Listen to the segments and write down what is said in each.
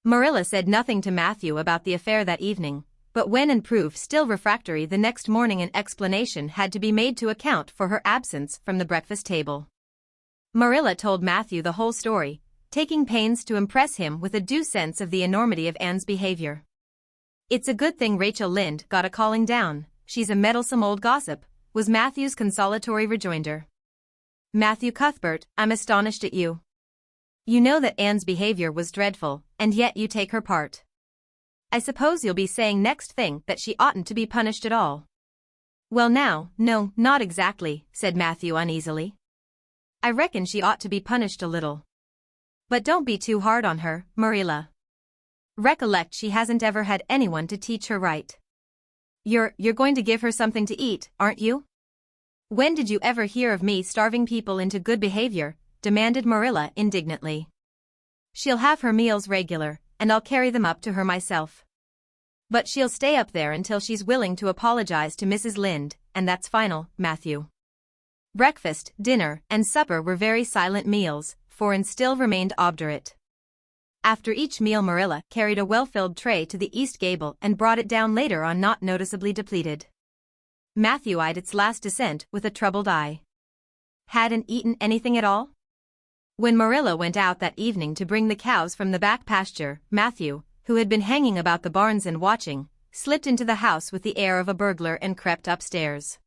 Marilla said nothing to Matthew about the affair that evening, but when and proved still refractory the next morning an explanation had to be made to account for her absence from the breakfast table. Marilla told Matthew the whole story, taking pains to impress him with a due sense of the enormity of Anne's behavior. "It's a good thing Rachel Lynde got a calling down, she's a meddlesome old gossip," was Matthew's consolatory rejoinder. "Matthew Cuthbert, I'm astonished at you. You know that Anne's behavior was dreadful, and yet you take her part. I suppose you'll be saying next thing that she oughtn't to be punished at all." "Well now, no, not exactly," said Matthew uneasily. "I reckon she ought to be punished a little. But don't be too hard on her, Marilla. Recollect she hasn't ever had anyone to teach her right. You're going to give her something to eat, aren't you?" "When did you ever hear of me starving people into good behavior?" demanded Marilla indignantly. "She'll have her meals regular, and I'll carry them up to her myself. But she'll stay up there until she's willing to apologize to Mrs. Lynde, and that's final, Matthew." Breakfast, dinner, and supper were very silent meals, for Anne still remained obdurate. After each meal Marilla carried a well-filled tray to the east gable and brought it down later on not noticeably depleted. Matthew eyed its last descent with a troubled eye. Hadn't eaten anything at all? When Marilla went out that evening to bring the cows from the back pasture, Matthew, who had been hanging about the barns and watching, slipped into the house with the air of a burglar and crept upstairs.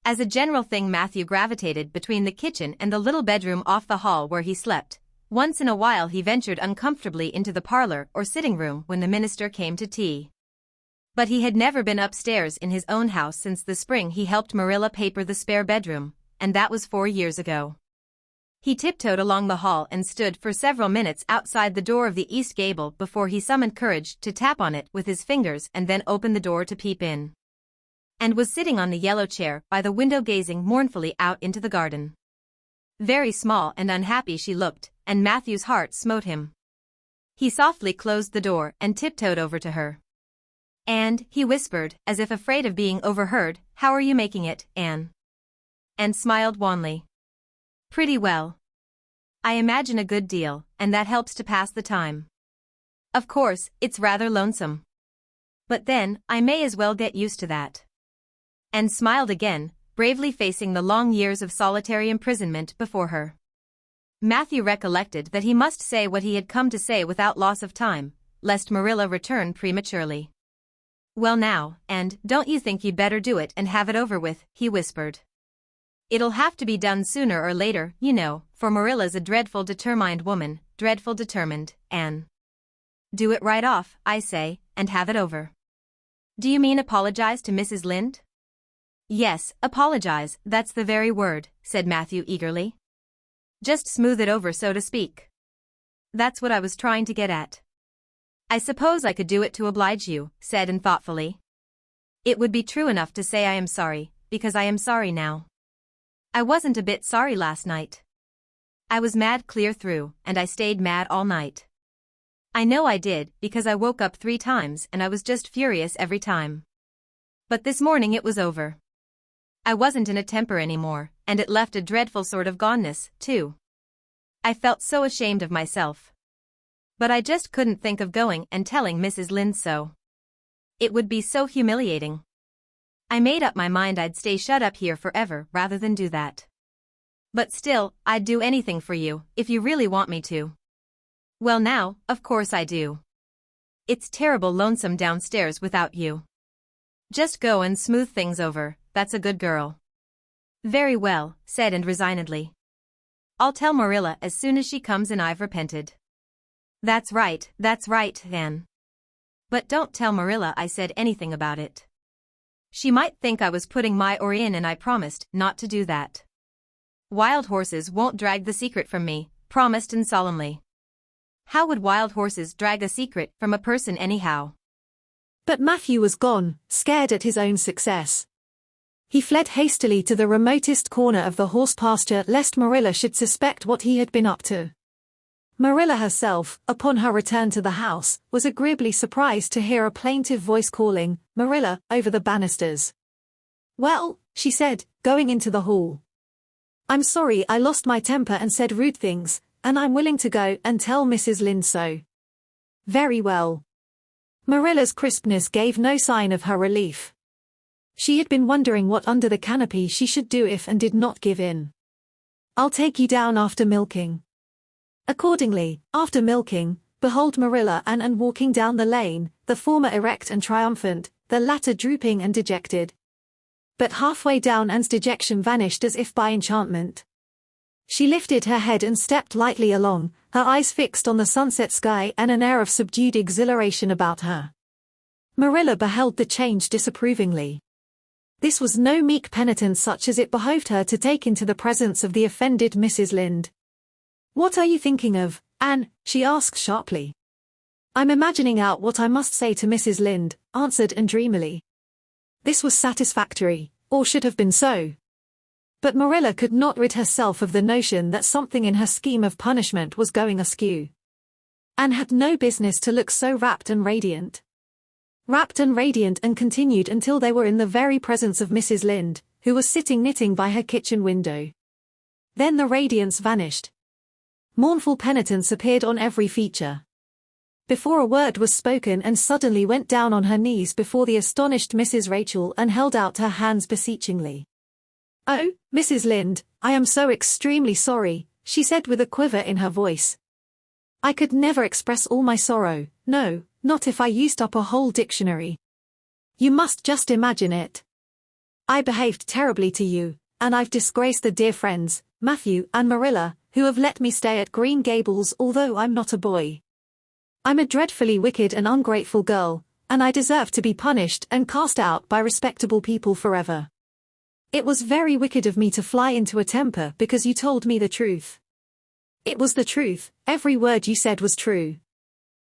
As a general thing Matthew gravitated between the kitchen and the little bedroom off the hall where he slept. Once in a while he ventured uncomfortably into the parlor or sitting room when the minister came to tea. But he had never been upstairs in his own house since the spring he helped Marilla paper the spare bedroom, and that was 4 years ago. He tiptoed along the hall and stood for several minutes outside the door of the east gable before he summoned courage to tap on it with his fingers and then opened the door to peep in. And was sitting on the yellow chair by the window gazing mournfully out into the garden. Very small and unhappy she looked, and Matthew's heart smote him. He softly closed the door and tiptoed over to her. "And," he whispered, as if afraid of being overheard, "how are you making it, Anne?" Anne smiled wanly. "Pretty well. I imagine a good deal, and that helps to pass the time. Of course, it's rather lonesome. But then, I may as well get used to that." Anne smiled again, bravely facing the long years of solitary imprisonment before her. Matthew recollected that he must say what he had come to say without loss of time, lest Marilla return prematurely. "Well now, and don't you think you'd better do it and have it over with?" he whispered. "It'll have to be done sooner or later, you know, for Marilla's a dreadful determined woman, dreadful determined, Anne. Do it right off, I say, and have it over." "Do you mean apologize to Mrs. Lynde?" "Yes, apologize, that's the very word," said Matthew eagerly. "Just smooth it over so to speak. That's what I was trying to get at." "I suppose I could do it to oblige you," said Anne thoughtfully. "It would be true enough to say I am sorry, because I am sorry now. I wasn't a bit sorry last night. I was mad clear through, and I stayed mad all night. I know I did, because I woke up 3 times and I was just furious every time. But this morning it was over. I wasn't in a temper anymore, and it left a dreadful sort of goneness, too. I felt so ashamed of myself. But I just couldn't think of going and telling Mrs. Lynde so. It would be so humiliating. I made up my mind I'd stay shut up here forever rather than do that. But still, I'd do anything for you, if you really want me to." "Well now, of course I do. It's terrible lonesome downstairs without you. Just go and smooth things over, that's a good girl." "Very well," said Anne resignedly. "I'll tell Marilla as soon as she comes and I've repented." That's right, Anne. But don't tell Marilla I said anything about it. She might think I was putting my oar in and I promised not to do that. Wild horses won't drag the secret from me, promised and solemnly. How would wild horses drag a secret from a person anyhow? But Matthew was gone, scared at his own success. He fled hastily to the remotest corner of the horse pasture lest Marilla should suspect what he had been up to. Marilla herself, upon her return to the house, was agreeably surprised to hear a plaintive voice calling, "Marilla," over the banisters. "Well," she said, going into the hall. "I'm sorry I lost my temper and said rude things, and I'm willing to go and tell Mrs. Lynde so." Very well. Marilla's crispness gave no sign of her relief. She had been wondering what under the canopy she should do if and did not give in. I'll take you down after milking. Accordingly, after milking, behold Marilla and Anne walking down the lane, the former erect and triumphant, the latter drooping and dejected. But halfway down Anne's dejection vanished as if by enchantment. She lifted her head and stepped lightly along, her eyes fixed on the sunset sky and an air of subdued exhilaration about her. Marilla beheld the change disapprovingly. This was no meek penitence such as it behoved her to take into the presence of the offended Mrs. Lynde. "What are you thinking of, Anne?" she asked sharply. "I'm imagining out what I must say to Mrs. Lynde," answered Anne dreamily. This was satisfactory, or should have been so. But Marilla could not rid herself of the notion that something in her scheme of punishment was going askew. Anne had no business to look so rapt and radiant. And continued until they were in the very presence of Mrs. Lynde, who was sitting knitting by her kitchen window. Then the radiance vanished. Mournful penitence appeared on every feature. Before a word was spoken, Anne suddenly went down on her knees before the astonished Mrs. Rachel and held out her hands beseechingly. "Oh, Mrs. Lynde, I am so extremely sorry," she said with a quiver in her voice. "I could never express all my sorrow, no, not if I used up a whole dictionary. You must just imagine it. I behaved terribly to you, and I've disgraced the dear friends, Matthew and Marilla, who have let me stay at Green Gables although I'm not a boy. I'm a dreadfully wicked and ungrateful girl, and I deserve to be punished and cast out by respectable people forever. It was very wicked of me to fly into a temper because you told me the truth. It was the truth, every word you said was true.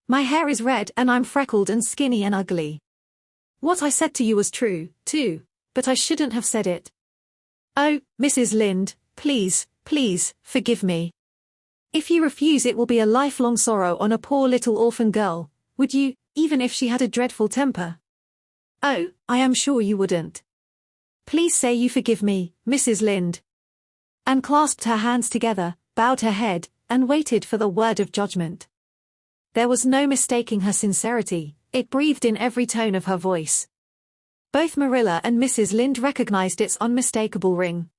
My hair is red and I'm freckled and skinny and ugly. What I said to you was true, too, but I shouldn't have said it. Oh, Mrs. Lynde, please, please, forgive me. If you refuse it will be a lifelong sorrow on a poor little orphan girl, would you, even if she had a dreadful temper? Oh, I am sure you wouldn't. Please say you forgive me, Mrs. Lynde." Anne clasped her hands together, bowed her head, and waited for the word of judgment. There was no mistaking her sincerity, it breathed in every tone of her voice. Both Marilla and Mrs. Lynde recognized its unmistakable ring.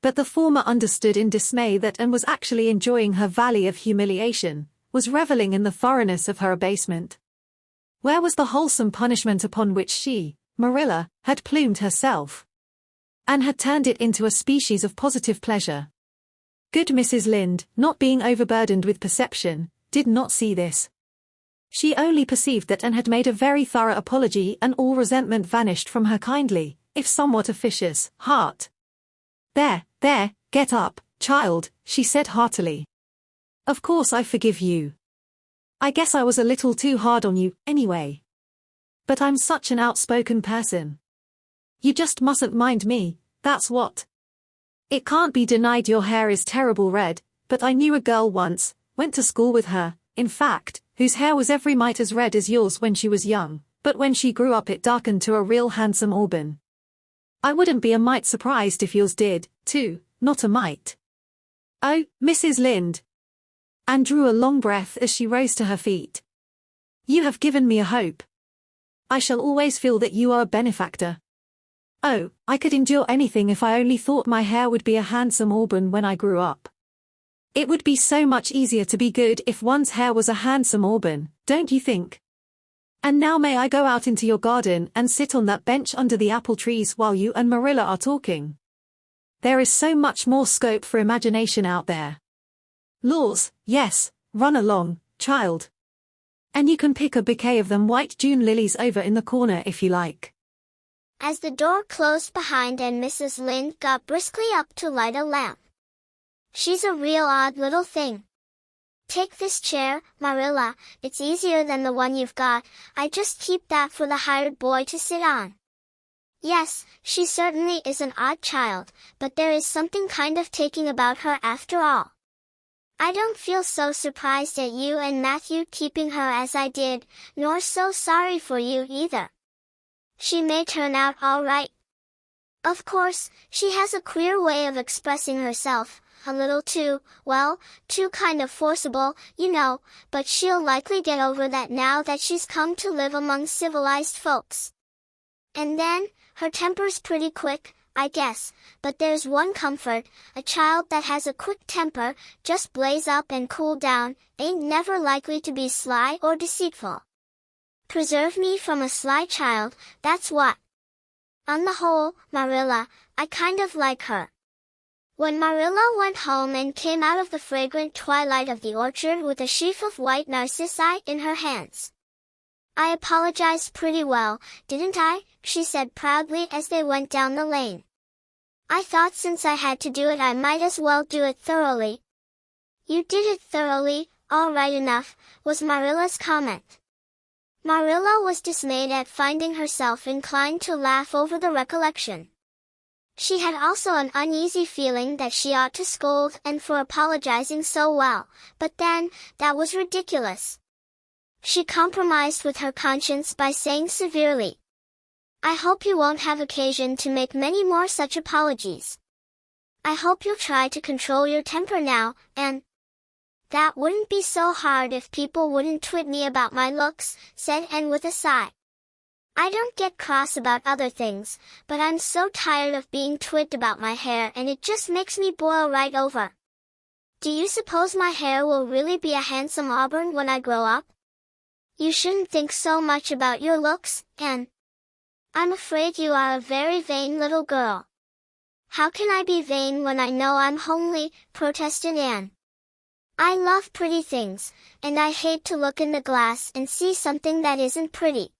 But the former understood in dismay that Anne was actually enjoying her valley of humiliation, was reveling in the thoroughness of her abasement. Where was the wholesome punishment upon which she, Marilla, had plumed herself? Anne had turned it into a species of positive pleasure. Good Mrs. Lynde, not being overburdened with perception, did not see this. She only perceived that Anne had made a very thorough apology and all resentment vanished from her kindly, if somewhat officious, heart. There, get up, child," she said heartily. "Of course I forgive you. I guess I was a little too hard on you, anyway. But I'm such an outspoken person. You just mustn't mind me, that's what. It can't be denied your hair is terrible red, but I knew a girl once, went to school with her, in fact, whose hair was every mite as red as yours when she was young, but when she grew up it darkened to a real handsome auburn. I wouldn't be a mite surprised if yours did, too, not a mite. Oh, Mrs. Lynde." Anne drew a long breath as she rose to her feet. "You have given me a hope. I shall always feel that you are a benefactor. Oh, I could endure anything if I only thought my hair would be a handsome auburn when I grew up. It would be so much easier to be good if one's hair was a handsome auburn, don't you think? And now may I go out into your garden and sit on that bench under the apple trees while you and Marilla are talking? There is so much more scope for imagination out there. Laws, yes, run along, child. And you can pick a bouquet of them white June lilies over in the corner if you like." As the door closed behind and Mrs. Lynde got briskly up to light a lamp. "She's a real odd little thing. Take this chair, Marilla, it's easier than the one you've got, I just keep that for the hired boy to sit on. Yes, she certainly is an odd child, but there is something kind of taking about her after all. I don't feel so surprised at you and Matthew keeping her as I did, nor so sorry for you either. She may turn out all right. Of course, she has a queer way of expressing herself, a little too, well, too kind of forcible, you know, but she'll likely get over that now that she's come to live among civilized folks. And then, her temper's pretty quick, I guess, but there's one comfort, a child that has a quick temper, just blaze up and cool down, ain't never likely to be sly or deceitful. Preserve me from a sly child, that's what. On the whole, Marilla, I kind of like her. When Marilla went home and came out of the fragrant twilight of the orchard with a sheaf of white narcissi in her hands. I apologized pretty well, didn't I? She said proudly as they went down the lane. I thought since I had to do it I might as well do it thoroughly. You did it thoroughly, all right enough, was Marilla's comment. Marilla was dismayed at finding herself inclined to laugh over the recollection. She had also an uneasy feeling that she ought to scold and for apologizing so well, but then, that was ridiculous. She compromised with her conscience by saying severely, I hope you won't have occasion to make many more such apologies. I hope you'll try to control your temper now, and that wouldn't be so hard if people wouldn't twit me about my looks, said Anne with a sigh. I don't get cross about other things, but I'm so tired of being twitted about my hair and it just makes me boil right over. Do you suppose my hair will really be a handsome auburn when I grow up? You shouldn't think so much about your looks, Anne. I'm afraid you are a very vain little girl. How can I be vain when I know I'm homely, protested Anne. I love pretty things, and I hate to look in the glass and see something that isn't pretty.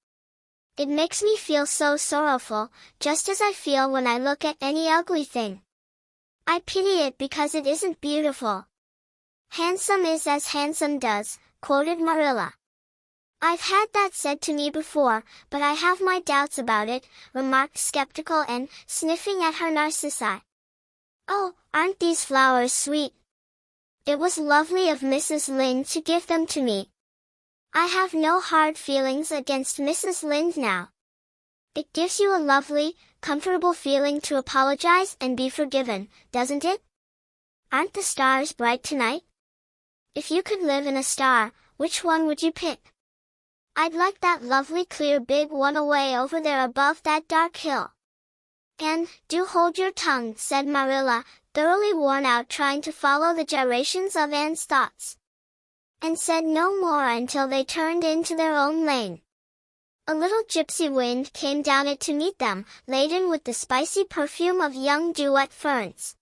It makes me feel so sorrowful, just as I feel when I look at any ugly thing. I pity it because it isn't beautiful. Handsome is as handsome does, quoted Marilla. I've had that said to me before, but I have my doubts about it, remarked skeptical Anne, sniffing at her narcissi. Oh, aren't these flowers sweet? It was lovely of Mrs. Lynde to give them to me. I have no hard feelings against Mrs. Lynde now. It gives you a lovely, comfortable feeling to apologize and be forgiven, doesn't it? Aren't the stars bright tonight? If you could live in a star, which one would you pick? I'd like that lovely clear big one away over there above that dark hill. And, do hold your tongue, said Marilla, thoroughly worn out trying to follow the gyrations of Anne's thoughts. And said no more until they turned into their own lane. A little gypsy wind came down it to meet them, laden with the spicy perfume of young duet ferns.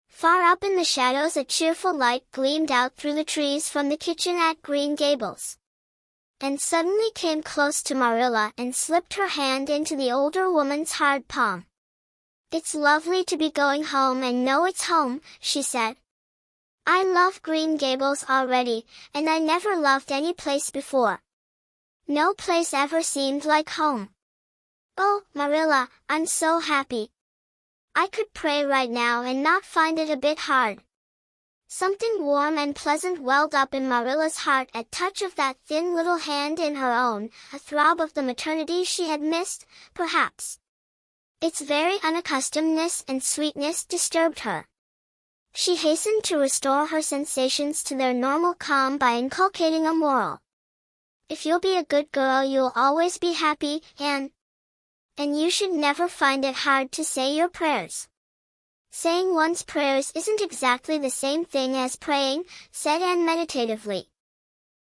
Far up in the shadows a cheerful light gleamed out through the trees from the kitchen at Green Gables. And suddenly came close to Marilla and slipped her hand into the older woman's hard palm. It's lovely to be going home and know it's home, she said. I love Green Gables already, and I never loved any place before. No place ever seemed like home. Oh, Marilla, I'm so happy. I could pray right now and not find it a bit hard. Something warm and pleasant welled up in Marilla's heart at touch of that thin little hand in her own, a throb of the maternity she had missed, perhaps. Its very unaccustomedness and sweetness disturbed her. She hastened to restore her sensations to their normal calm by inculcating a moral. If you'll be a good girl you'll always be happy, Anne. And you should never find it hard to say your prayers. Saying one's prayers isn't exactly the same thing as praying, said Anne meditatively.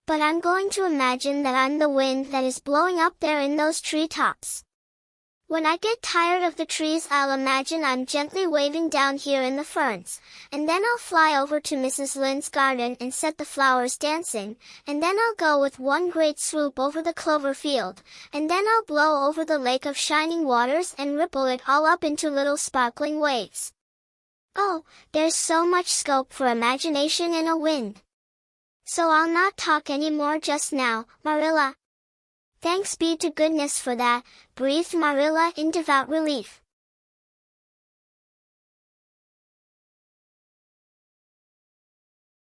But I'm going to imagine that I'm the wind that is blowing up there in those treetops. When I get tired of the trees I'll imagine I'm gently waving down here in the ferns, and then I'll fly over to Mrs. Lynde's garden and set the flowers dancing, and then I'll go with one great swoop over the clover field, and then I'll blow over the lake of shining waters and ripple it all up into little sparkling waves. Oh, there's so much scope for imagination in a wind. So I'll not talk any more just now, Marilla. Thanks be to goodness for that, breathed Marilla in devout relief.